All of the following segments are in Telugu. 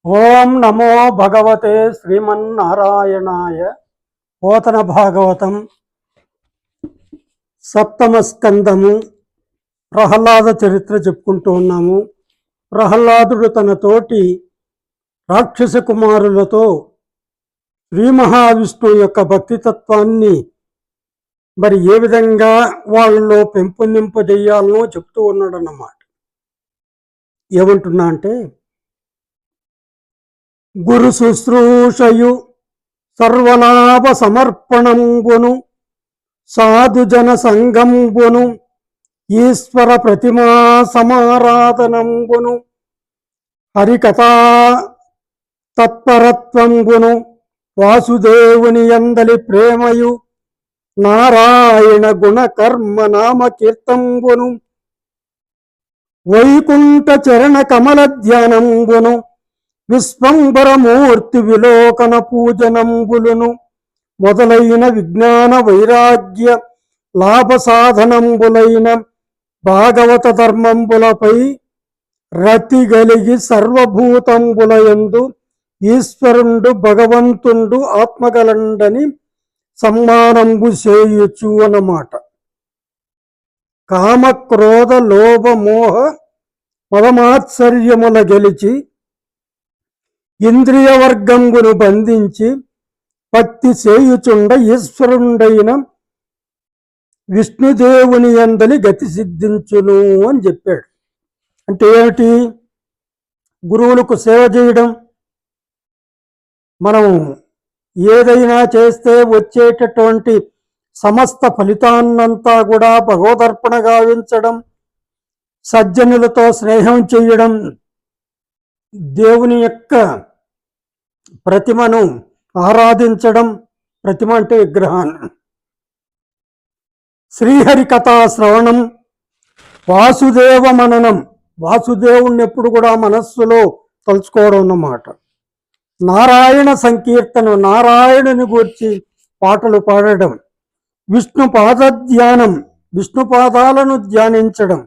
ఓం నమో భగవతే శ్రీమన్నారాయణాయ. పోతన భాగవతం సప్తమ స్కందము ప్రహ్లాద చరిత్ర చెప్పుకుంటూ ఉన్నాము. ప్రహ్లాదుడు తన తోటి రాక్షస కుమారులతో శ్రీ మహావిష్ణువు యొక్క భక్తితత్వాన్ని మరి ఏ విధంగా వాళ్ళలో పెంపొందింపజేయాలనో చెప్తూ ఉన్నాడన్నమాట. ఏమంటున్నా అంటే, గురు శుశ్రూషయు సర్వలాభ సమర్పణంబును సాధుజన సంగంబును ఈశ్వర ప్రతిమా సమారాధనంబును హరికథా తత్పరత్వంబును వాసుదేవుని యందలి ప్రేమయు నారాయణ గుణకర్మ నామ కీర్తంబును వైకుంఠ చరణ కమల ధ్యానంబును విశ్వంబరమూర్తి విలోకన పూజనంబులను మొదలైన విజ్ఞాన వైరాగ్య లాభ సాధనంబులైన భాగవత ధర్మంబులపై రతి గలిగి సర్వభూతంబులయందు ఈశ్వరుండు భగవంతుండు ఆత్మగలండని సమ్మానంబు చేయుచు అన్నమాట. కామక్రోధ లోభ మోహ మదమాత్సర్యముల గెలిచి ఇంద్రియ వర్గంబును బంధించి భక్తి చేయుచుండ ఈశ్వరుండైన విష్ణుదేవుని యందలి గతి సిద్ధించును అని చెప్పాడు. అంటే ఏమిటి? గురువులకు సేవ చేయడం, మనం ఏదైనా చేస్తే వచ్చేటటువంటి సమస్త ఫలితాన్నంతా కూడా భగవదర్పణ గావించడం, సజ్జనులతో స్నేహం చేయడం, దేవుని యొక్క ప్రతిమను ఆరాధించడం, ప్రతిమ అంటే విగ్రహాన్ని, శ్రీహరి కథా శ్రవణం, వాసుదేవ మననం, వాసుదేవుణ్ణి ఎప్పుడు కూడా మనస్సులో తలుచుకోవడం అన్నమాట. నారాయణ సంకీర్తనం, నారాయణుని గూర్చి పాటలు పాడడం, విష్ణు పాద ధ్యానం, విష్ణు పాదాలను ధ్యానించడం,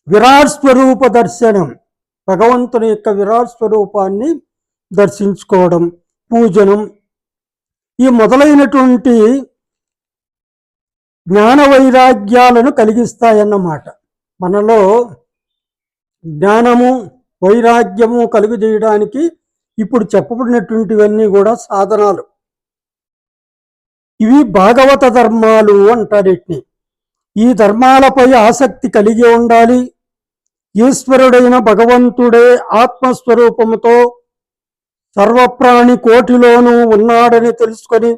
విరాట్ స్వరూప దర్శనం, భగవంతుని యొక్క విరాట్ స్వరూపాన్ని దర్శించుకోవడం, పూజనం, ఈ మొదలైనటువంటి జ్ఞాన వైరాగ్యాలను కలిగిస్తాయన్నమాట. మనలో జ్ఞానము వైరాగ్యము కలుగజేయడానికి ఇప్పుడు చెప్పబడినటువంటివన్నీ కూడా సాధనాలు. ఇవి భాగవత ధర్మాలు అంటారు వీటిని. ఈ ధర్మాలపై ఆసక్తి కలిగి ఉండాలి. ఈశ్వరుడైన భగవంతుడే ఆత్మస్వరూపముతో సర్వప్రాణి కోటిలోనూ ఉన్నాడని తెలుసుకొని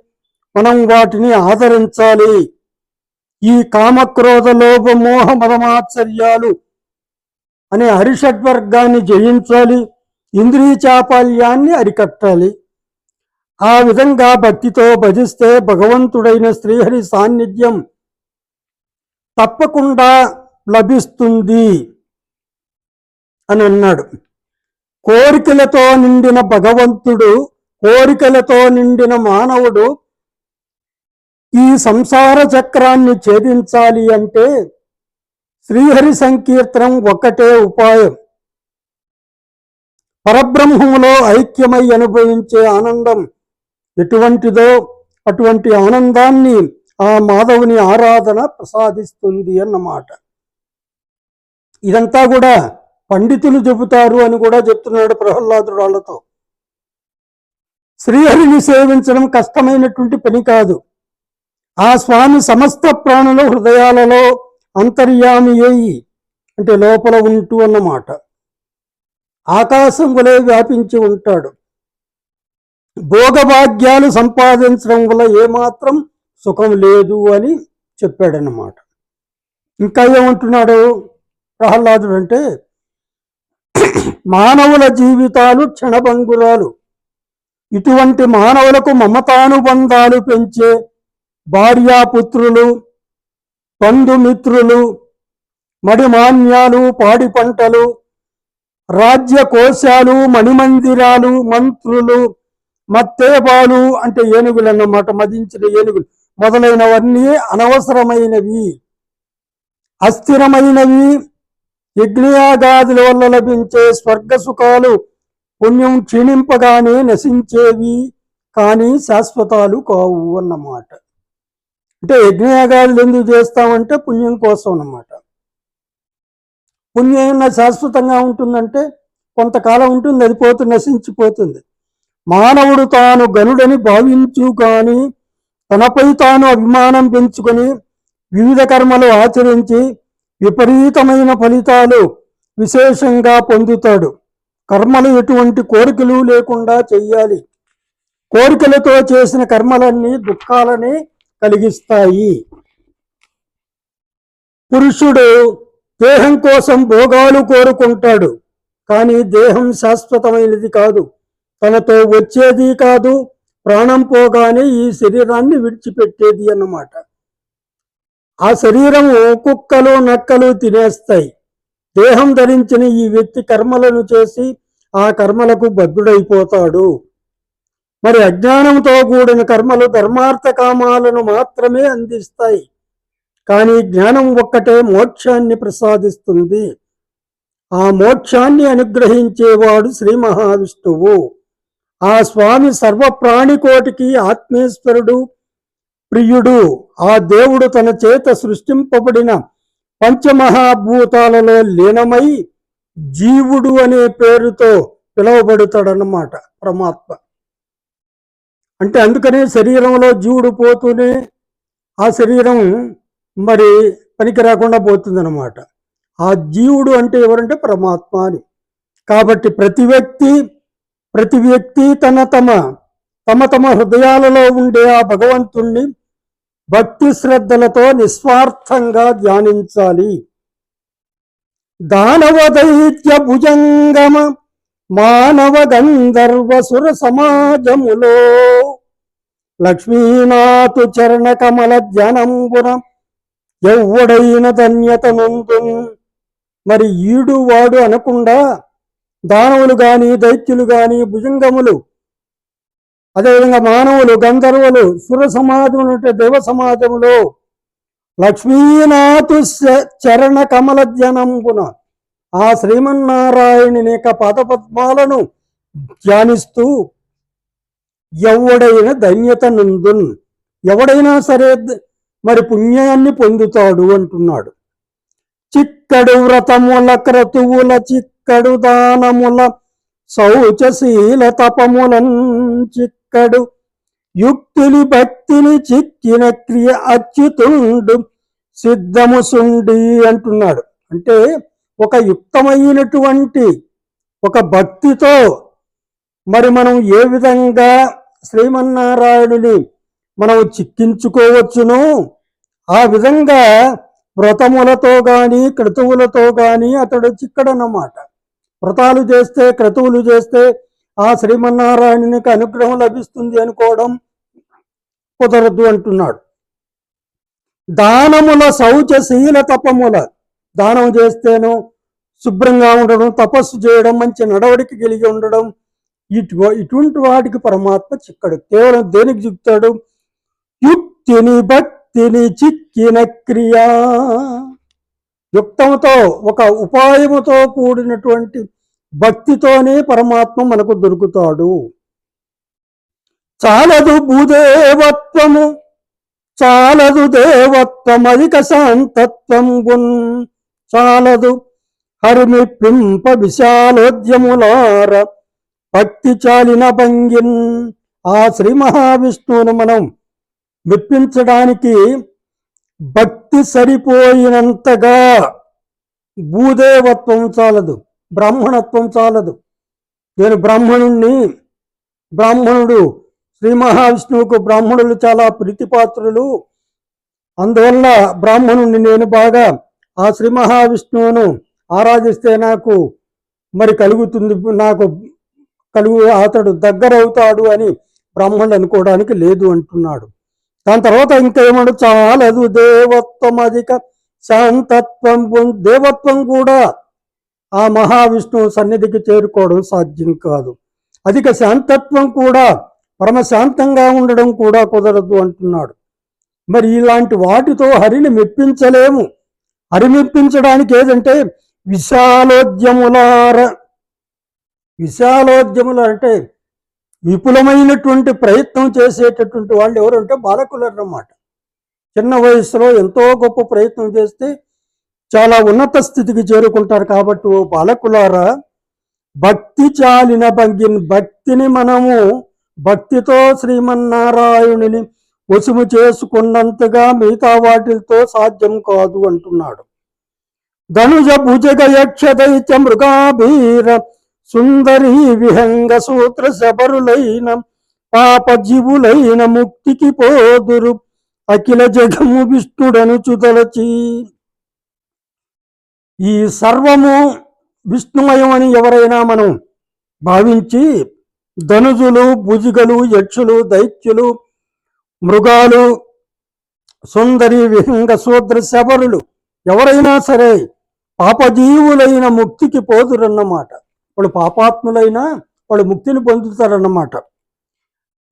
మనం వాటిని ఆదరించాలి. ఈ కామక్రోధ లోభ మోహ మదమాత్సర్యాలు అనే హరిషడ్వర్గాన్ని జయించాలి. ఇంద్రియ చాపల్యాన్ని అరికట్టాలి. ఆ విధంగా భక్తితో భజిస్తే భగవంతుడైన శ్రీహరి సాన్నిధ్యం తప్పకుండా లభిస్తుంది అని అన్నాడు. కోరికలతో నిండిన భగవంతుడు, కోరికలతో నిండిన మానవుడు ఈ సంసార చక్రాన్ని ఛేదించాలి అంటే శ్రీహరి సంకీర్తనం ఒక్కటే ఉపాయం. పరబ్రహ్మములో ఐక్యమై అనుభవించే ఆనందం ఎటువంటిదో అటువంటి ఆనందాన్ని ఆ మాధవుని ఆరాధన ప్రసాదిస్తుంది అన్నమాట. ఇదంతా కూడా పండితులు చెబుతారు అని కూడా చెప్తున్నాడు ప్రహ్లాదుడు వాళ్ళతో. శ్రీహరిని సేవించడం కష్టమైనటువంటి పని కాదు. ఆ స్వామి సమస్త ప్రాణుల హృదయాలలో అంతర్యామి అయి, అంటే లోపల ఉంటూ అన్నమాట. ఆకాశం వలె వ్యాపించి ఉంటాడు. భోగభాగ్యాలు సంపాదించడం వల్ల ఏమాత్రం సుఖం లేదు అని చెప్పాడన్నమాట. ఇంకా ఏమంటున్నాడు ప్రహ్లాదుడు అంటే, మానవుల జీవితాలు క్షణభంగురాలు. ఇటువంటి మానవులకు మమతానుబంధాలు పెంచే భార్యాపుత్రులు, బంధుమిత్రులు, మడిమాన్యాలు, పాడి పంటలు, రాజ్య కోశాలు, మణిమందిరాలు, మంత్రులు, మత్తేబాలు అంటే ఏనుగులు అన్నమాట, మదించిన ఏనుగులు మొదలైనవన్నీ అనవసరమైనవి, అస్థిరమైనవి. యజ్ఞయాగాదుల వల్ల లభించే స్వర్గ సుఖాలు పుణ్యం క్షీణింపగానే నశించేవి కానీ శాశ్వతాలు కావు అన్నమాట. అంటే యజ్ఞయాగాలు ఎందుకు చేస్తామంటే పుణ్యం కోసం అన్నమాట. పుణ్యం శాశ్వతంగా ఉంటుందంటే కొంతకాలం ఉంటుంది, అది పోతూ నశించిపోతుంది. మానవుడు తాను గనుడని భావించు కానీ తనపై తాను అభిమానం పెంచుకొని వివిధ కర్మలు ఆచరించి విపరీతమైన ఫలితాలు విశేషంగా పొందుతాడు. కర్మలు ఎటువంటి కోరికలు లేకుండా చెయ్యాలి. కోరికలతో చేసిన కర్మలన్నీ దుఃఖాలని కలిగిస్తాయి. పురుషుడు దేహం కోసం భోగాలు కోరుకుంటాడు, కానీ దేహం శాశ్వతమైనది కాదు, తనతో వచ్చేది కాదు, ప్రాణం పోగానే ఈ శరీరాన్ని విడిచిపెట్టేది అన్నమాట. ఆ శరీరము కుక్కలు నక్కలు తినేస్తాయి. దేహం ధరించిన ఈ వ్యక్తి కర్మలను చేసి ఆ కర్మలకు బద్ధుడైపోతాడు. మరి అజ్ఞానంతో కూడిన కర్మలు ధర్మార్థ కామాలను మాత్రమే అందిస్తాయి, కానీ జ్ఞానం ఒక్కటే మోక్షాన్ని ప్రసాదిస్తుంది. ఆ మోక్షాన్ని అనుగ్రహించేవాడు శ్రీ మహావిష్ణువు. ఆ స్వామి సర్వప్రాణికోటికి ఆత్మేశ్వరుడు, ప్రియుడు. ఆ దేవుడు తన చేత సృష్టింపబడిన పంచమహాభూతాలలో లీనమై జీవుడు అనే పేరుతో పిలువబడతాడన్నమాట పరమాత్మ. అంటే అందుకనే శరీరంలో జీవుడు పోతూనే ఆ శరీరం మరి పనికి రాకుండా పోతుందన్నమాట. ఆ జీవుడు అంటే ఎవరంటే పరమాత్మ అని. కాబట్టి ప్రతి వ్యక్తి తమ తమ హృదయాలలో ఉండే ఆ భగవంతుణ్ణి భక్తి శ్రద్ధలతో నిస్వార్థంగా ధ్యానించాలి. దానవ దైత్య భుజంగమ మానవ గంధర్వ సుర సమాజములో లక్ష్మీనాథు చరణ కమల ధ్యానంబున ఎవ్వడైన ధన్యత నొందు. మరి ఈడు వాడు అనకుండా దానవులు గాని దైత్యులు గాని భుజంగములు, అదేవిధంగా మానవులు గంధర్వులు సుర సమాజములు అంటే దేవ సమాజములో లక్ష్మీనాథు చరణ కమల ధ్యానంబున ఆ శ్రీమన్నారాయణుని యొక్క పాదపద్మాలను ధ్యానిస్తూ ఎవడైన ధన్యత నందున్, ఎవడైనా సరే మరి పుణ్యాన్ని పొందుతాడు అంటున్నాడు. చిక్కడు వ్రతముల క్రతువుల చిక్కడు దానముల శౌచశీల తపములన్ చిక్కడు యుక్తిని భక్తిని చిక్కిన క్రియ అచ్యుతుండు సిద్ధము సుండి అంటున్నాడు. అంటే ఒక యుక్తమైనటువంటి ఒక భక్తితో మరి మనం ఏ విధంగా శ్రీమన్నారాయణుని మనం చిక్కించుకోవచ్చునో ఆ విధంగా వ్రతములతో గాని క్రతువులతో గాని అతడు చిక్కడన్నమాట. వ్రతాలు చేస్తే క్రతువులు చేస్తే ఆ శ్రీమన్నారాయణునికి అనుగ్రహం లభిస్తుంది అనుకోవడం కుదరదు అంటున్నాడు. దానముల శౌచశీల తపముల, దానం చేస్తేనో శుభ్రంగా ఉండడం, తపస్సు చేయడం, మంచి నడవడికి కలిగి ఉండడం, ఇటువంటి వాటికి పరమాత్మ చిక్కడు. కేవలం దేనికి చిక్కుతాడు? యుక్తిని భక్తిని చిక్కిన క్రియా, యుక్తంతో ఒక ఉపాయముతో కూడినటువంటి భక్తితోనే పరమాత్మ మనకు దొరుకుతాడు. చాలదు భూదేవత్వము చాలదు దేవత్వం అధిక శాంతత్వం గున్ చాలదు హరిమిప్పింప విశాలోద్యములార భక్తి చాలిన భంగిన్. ఆ శ్రీ మహావిష్ణువును మనం మెప్పించడానికి భక్తి సరిపోయినంతగా భూదేవత్వం చాలదు, బ్రాహ్మణత్వం చాలదు. నేను బ్రాహ్మణుడు శ్రీ మహావిష్ణువుకు బ్రాహ్మణులు చాలా ప్రీతిపాత్రులు, అందువల్ల బ్రాహ్మణుడిని నేను బాగా ఆ శ్రీ మహావిష్ణువును ఆరాధిస్తే నాకు మరి కలుగుతుంది, అతడు దగ్గరవుతాడు అని బ్రాహ్మణులు అనుకోవడానికి లేదు అంటున్నాడు. దాని తర్వాత ఇంకేమడు చాలదు దేవత్వం అధిక శాంతత్వం, దేవత్వం కూడా ఆ మహావిష్ణువు సన్నిధికి చేరుకోవడం సాధ్యం కాదు. అధిక శాంతత్వం కూడా, పరమశాంతంగా ఉండడం కూడా కుదరదు అంటున్నాడు. మరి ఇలాంటి వాటితో హరిని మెప్పించలేము. హరి మెప్పించడానికి ఏదంటే విశాలోద్యములార, విశాలోద్యములు అంటే విపులమైనటువంటి ప్రయత్నం చేసేటటువంటి వాళ్ళు ఎవరంటే బాలకులు అన్నమాట. చిన్న వయసులో ఎంతో గొప్ప ప్రయత్నం చేస్తే చాలా ఉన్నత స్థితికి చేరుకుంటారు. కాబట్టి ఓ బాలకులారా, భక్తి చాలిన భక్తిని మనము భక్తితో శ్రీమన్నారాయణుని వశము చేసుకున్నంతగా మిగతా వాటితో సాధ్యం కాదు అంటున్నాడు. ధనుజ భుజగ యక్ష దైత్య మృగాభీర సుందరి విహంగ సూత్ర శబరులైన పాప జీవులైన ముక్తికి పోదురు అఖిల జగము విష్ణుడను చుదలచి. ఈ సర్వము విష్ణుమయం అని ఎవరైనా మనం భావించి ధనుజులు భుజిగలు యక్షులు దైత్యులు మృగాలు సుందరి విహంగ శూద్ర శబరులు ఎవరైనా సరే పాపజీవులైన ముక్తికి పోదురన్నమాట. వాళ్ళు పాపాత్ములైనా వాళ్ళు ముక్తిని పొందుతారన్నమాట.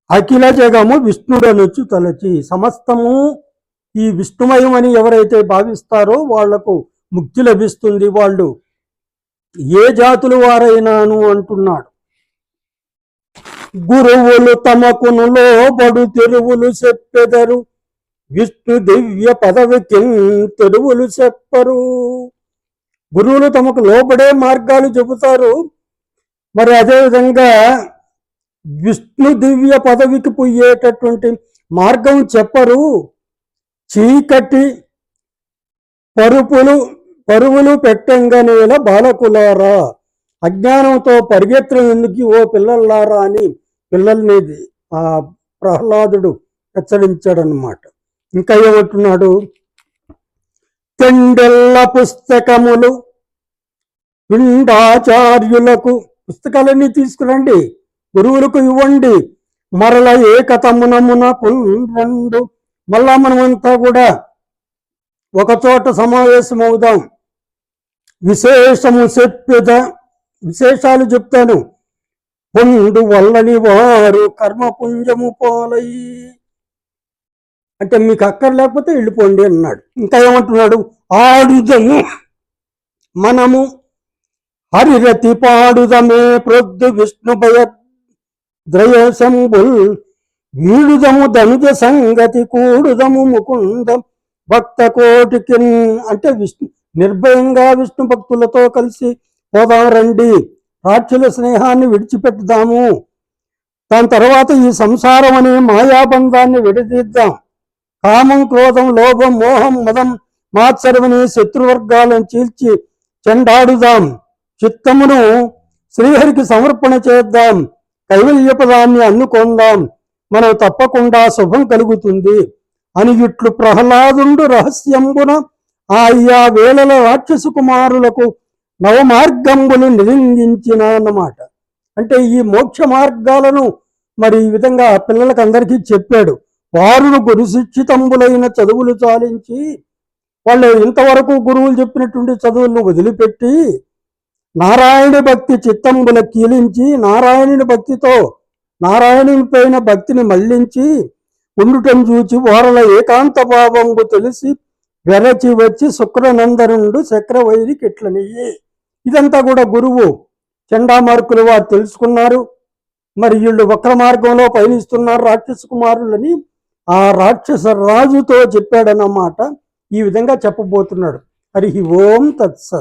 అఖిల జగము విష్ణుడనుచు తలచి, సమస్తము ఈ విష్ణుమయం అని ఎవరైతే భావిస్తారో వాళ్లకు ముక్తి లభిస్తుంది. వాళ్ళు ఏ జాతులు వారైనాను అంటున్నాడు. గురువులు తమకును లోబడు తెరువులు చెప్పెదరు, విష్ణు దివ్య పదవికి తెరువులు చెప్పరు. గురువులు తమకు లోబడే మార్గాలు చెబుతారు, మరి అదేవిధంగా విష్ణు దివ్య పదవికి పోయేటటువంటి మార్గం చెప్పరు. చీకటి పరువులు పెట్టంగనేల బాలకులారా, అజ్ఞానంతో పరిగెత్తడం ఎందుకు ఓ పిల్లల్లారా అని పిల్లల్ని ఆ ప్రహ్లాదుడు హెచ్చరించాడనమాట. ఇంకా ఏమంటున్నాడు, తెండెల్ల పుస్తకములు పిండాచార్యులకు, పుస్తకాలన్నీ తీసుకురండి, గురువులకు ఇవ్వండి, మరల ఏకతమునమునకు రెండు, మళ్ళా మనమంతా కూడా ఒకచోట సమావేశమవుదాం, విశేషము చెప్పేద, విశేషాలు చెప్తాను, పొందు వల్లని వారు కర్మపుంజము పాలై, అంటే మీకు అక్కర్ లేకపోతే వెళ్ళిపోండి అన్నాడు. ఇంకా ఏమంటున్నాడు, ఆడుదము మనము హరిరతి పాడుదమే ప్రొద్దు విష్ణు భయ ద్రయశంబుల్, వీడుదము ధనుజ సంగతి కూడుదము ముకుందం భక్త కోటికి, అంటే నిర్భయంగా విష్ణు భక్తులతో కలిసి పోదాం రండి, రాక్షసుల స్నేహాన్ని విడిచిపెట్టుదాము, దాని తర్వాత ఈ సంసారం అనే మాయాబంధాన్ని విడదీద్దాం, కామం క్రోధం లోభం మోహం మదం మాత్సరమనే శత్రువర్గాలను చీల్చి చెండాడుదాం, చిత్తమును శ్రీహరికి సమర్పణ చేద్దాం, కైవల్యపదాన్ని అందుకొందాం, మనం తప్పకుండా శుభం కలుగుతుంది అని ఇట్లు ప్రహ్లాదుండు రహస్యంబున ఆయా వేళల రాక్షస కుమారులకు నవమార్గంబులు నిరిందించిన అన్నమాట. అంటే ఈ మోక్ష మార్గాలను మరి ఈ విధంగా పిల్లలకు అందరికీ చెప్పాడు. వారును గురు శిక్షితంబులైన చదువులు చాలించి, వాళ్ళు ఇంతవరకు గురువులు చెప్పినటువంటి చదువులను వదిలిపెట్టి నారాయణ భక్తి చిత్తంబుల కీలించి, నారాయణుని భక్తితో నారాయణుని పైన భక్తిని మళ్లించి ఉండుటం చూచి వారల ఏకాంత భావంబు తెలిసి వెరచి వచ్చి శుక్రనందనుండు చక్రవైరికి ఇట్లనియ్యి. ఇదంతా కూడా గురువు చండామార్కులు వారు తెలుసుకున్నారు. మరి వీళ్ళు వక్ర మార్గంలో పయనిస్తున్నారు రాక్షస కుమారులని ఆ రాక్షస రాజుతో చెప్పాడన్నమాట. ఈ విధంగా చెప్పబోతున్నాడు. హరి ఓం తత్సత్.